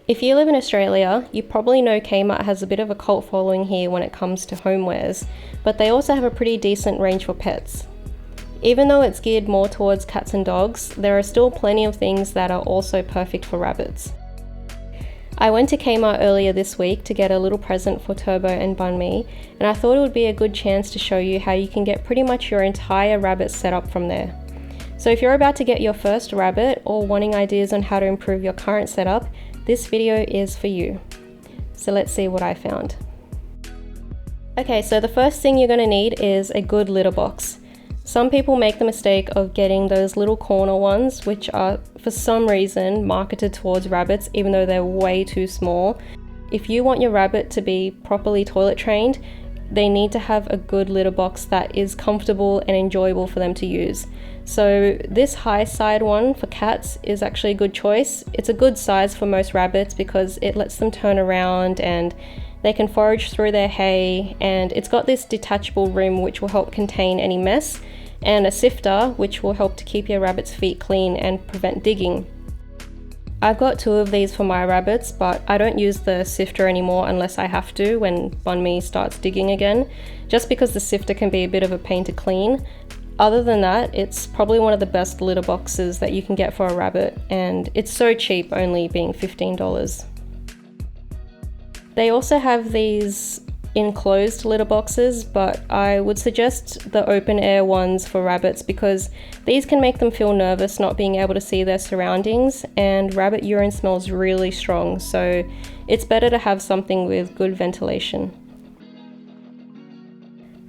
If you live in Australia, you probably know Kmart has a bit of a cult following here when it comes to homewares, but they also have a pretty decent range for pets. Even though it's geared more towards cats and dogs, there are still plenty of things that are also perfect for rabbits. I went to Kmart earlier this week to get a little present for Turbo and Bunmi, and I thought it would be a good chance to show you how you can get pretty much your entire rabbit setup from there. So if you're about to get your first rabbit or wanting ideas on how to improve your current setup, this video is for you. So let's see what I found. Okay, so the first thing you're going to need is a good litter box. Some people make the mistake of getting those little corner ones, which are for some reason marketed towards rabbits even though they're way too small. If you want your rabbit to be properly toilet trained, they need to have a good litter box that is comfortable and enjoyable for them to use. So this high side one for cats is actually a good choice. It's a good size for most rabbits because it lets them turn around and they can forage through their hay, and it's got this detachable rim which will help contain any mess, and a sifter which will help to keep your rabbit's feet clean and prevent digging. I've got 2 of these for my rabbits, but I don't use the sifter anymore unless I have to when Bunmi starts digging again, just because the sifter can be a bit of a pain to clean. Other than that, it's probably one of the best litter boxes that you can get for a rabbit, and it's so cheap, only being $15. They also have these enclosed litter boxes, but I would suggest the open air ones for rabbits because these can make them feel nervous not being able to see their surroundings, and rabbit urine smells really strong, so it's better to have something with good ventilation.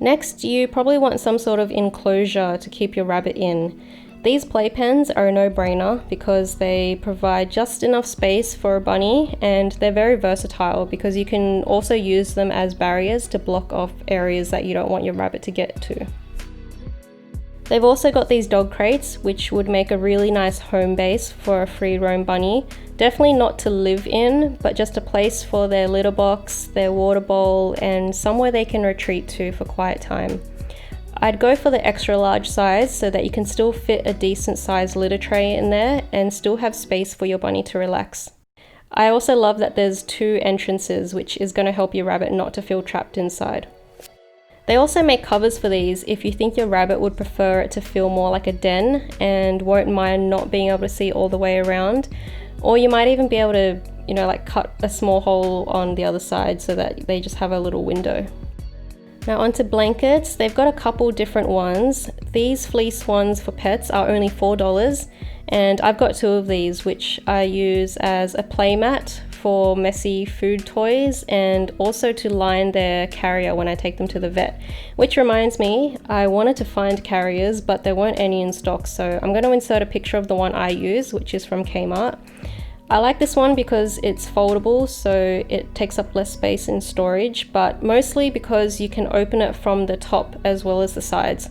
Next, you probably want some sort of enclosure to keep your rabbit in. These playpens are a no-brainer because they provide just enough space for a bunny, and they're very versatile because you can also use them as barriers to block off areas that you don't want your rabbit to get to. They've also got these dog crates, which would make a really nice home base for a free roam bunny. Definitely not to live in, but just a place for their litter box, their water bowl, and somewhere they can retreat to for quiet time. I'd go for the extra large size so that you can still fit a decent sized litter tray in there and still have space for your bunny to relax. I also love that there's 2 entrances, which is going to help your rabbit not to feel trapped inside. They also make covers for these if you think your rabbit would prefer it to feel more like a den and won't mind not being able to see all the way around. Or you might even be able to, cut a small hole on the other side so that they just have a little window. Now onto blankets. They've got a couple different ones. These fleece ones for pets are only $4, and I've got 2 of these which I use as a play mat for messy food toys and also to line their carrier when I take them to the vet. Which reminds me, I wanted to find carriers but there weren't any in stock, so I'm going to insert a picture of the one I use, which is from Kmart. I like this one because it's foldable, so it takes up less space in storage, but mostly because you can open it from the top as well as the sides.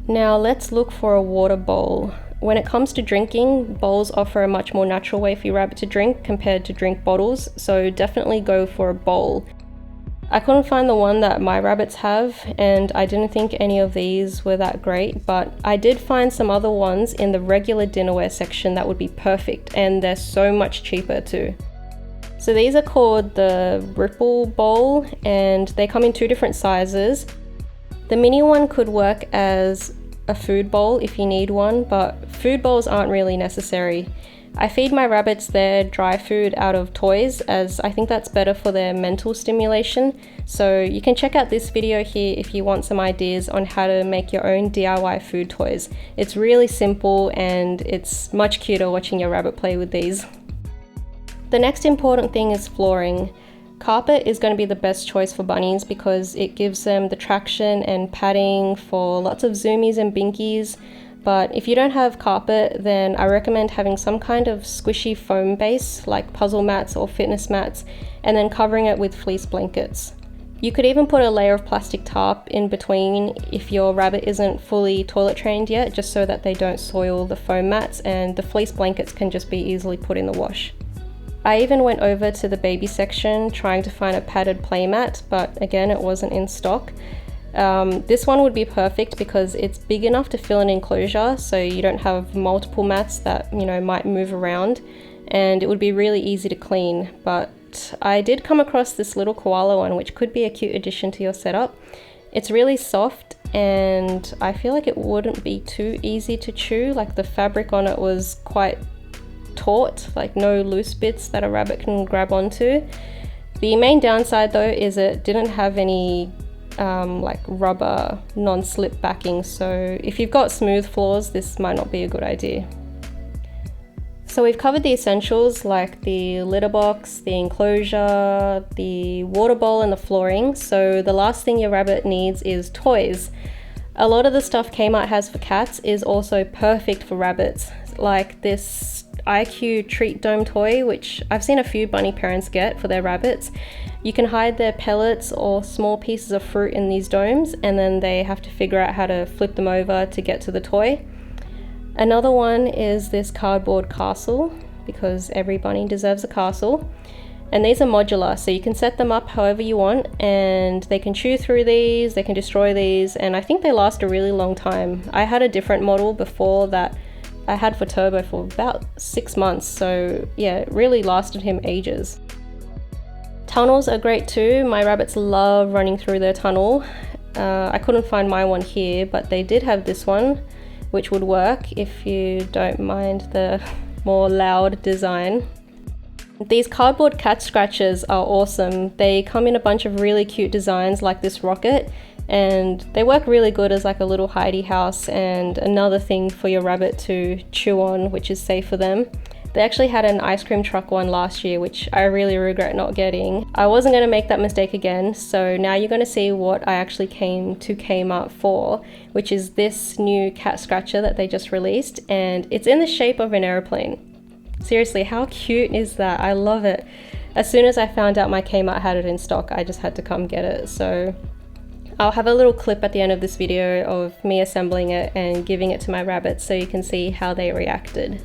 Now let's look for a water bowl. When it comes to drinking, bowls offer a much more natural way for your rabbit to drink compared to drink bottles, so definitely go for a bowl. I couldn't find the one that my rabbits have, and I didn't think any of these were that great, but I did find some other ones in the regular dinnerware section that would be perfect, and they're so much cheaper too. So these are called the Reversible bowl, and they come in 2 different sizes. The mini one could work as a food bowl if you need one, but food bowls aren't really necessary. I feed my rabbits their dry food out of toys as I think that's better for their mental stimulation, so you can check out this video here if you want some ideas on how to make your own DIY food toys. It's really simple and it's much cuter watching your rabbit play with these. The next important thing is flooring. Carpet is going to be the best choice for bunnies because it gives them the traction and padding for lots of zoomies and binkies. But if you don't have carpet, then I recommend having some kind of squishy foam base like puzzle mats or fitness mats, and then covering it with fleece blankets. You could even put a layer of plastic tarp in between if your rabbit isn't fully toilet trained yet, just so that they don't soil the foam mats, and the fleece blankets can just be easily put in the wash. I even went over to the baby section trying to find a padded playmat, but again it wasn't in stock. This one would be perfect because it's big enough to fill an enclosure, so you don't have multiple mats that might move around, and it would be really easy to clean. But I did come across this little koala one, which could be a cute addition to your setup. It's really soft, and I feel like it wouldn't be too easy to chew. Like the fabric on it was quite taut, like no loose bits that a rabbit can grab onto. The main downside though is it didn't have any like rubber non-slip backing, so if you've got smooth floors, this might not be a good idea. So we've covered the essentials like the litter box, the enclosure, the water bowl and the flooring. So the last thing your rabbit needs is toys. A lot of the stuff Kmart has for cats is also perfect for rabbits, like this IQ treat dome toy, which I've seen a few bunny parents get for their rabbits. You can hide their pellets or small pieces of fruit in these domes, and then they have to figure out how to flip them over to get to the toy. Another one is this cardboard castle, because every bunny deserves a castle. And these are modular, so you can set them up however you want, and they can chew through these, they can destroy these, and I think they last a really long time. I had a different model before that I had for Turbo for about 6 months, so yeah, it really lasted him ages. Tunnels are great too. My rabbits love running through their tunnel. I couldn't find my one here, but they did have this one, which would work if you don't mind the more loud design. These cardboard cat scratchers are awesome. They come in a bunch of really cute designs like this rocket, and they work really good as like a little hidey house and another thing for your rabbit to chew on, which is safe for them. They actually had an ice cream truck one last year, which I really regret not getting. I wasn't going to make that mistake again, so now you're going to see what I actually came to Kmart for, which is this new cat scratcher that they just released, and it's in the shape of an airplane. Seriously, how cute is that? I love it. As soon as I found out my Kmart had it in stock, I just had to come get it. So I'll have a little clip at the end of this video of me assembling it and giving it to my rabbits so you can see how they reacted.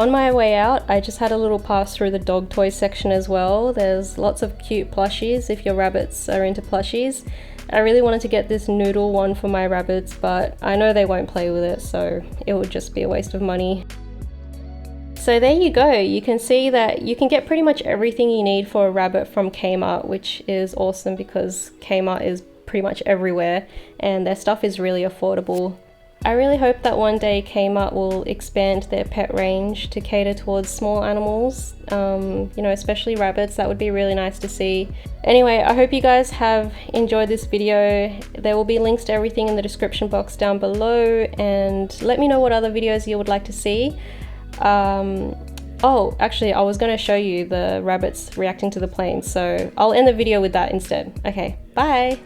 On my way out, I just had a little pass through the dog toy section as well. There's lots of cute plushies if your rabbits are into plushies. I really wanted to get this noodle one for my rabbits, but I know they won't play with it, so it would just be a waste of money. So there you go. You can see that you can get pretty much everything you need for a rabbit from Kmart, which is awesome because Kmart is pretty much everywhere and their stuff is really affordable. I really hope that one day Kmart will expand their pet range to cater towards small animals, you know, especially rabbits. That would be really nice to see. Anyway, I hope you guys have enjoyed this video. There will be links to everything in the description box down below, and let me know what other videos you would like to see. Oh, actually, I was going to show you the rabbits reacting to the plane, so I'll end the video with that instead. Okay, bye!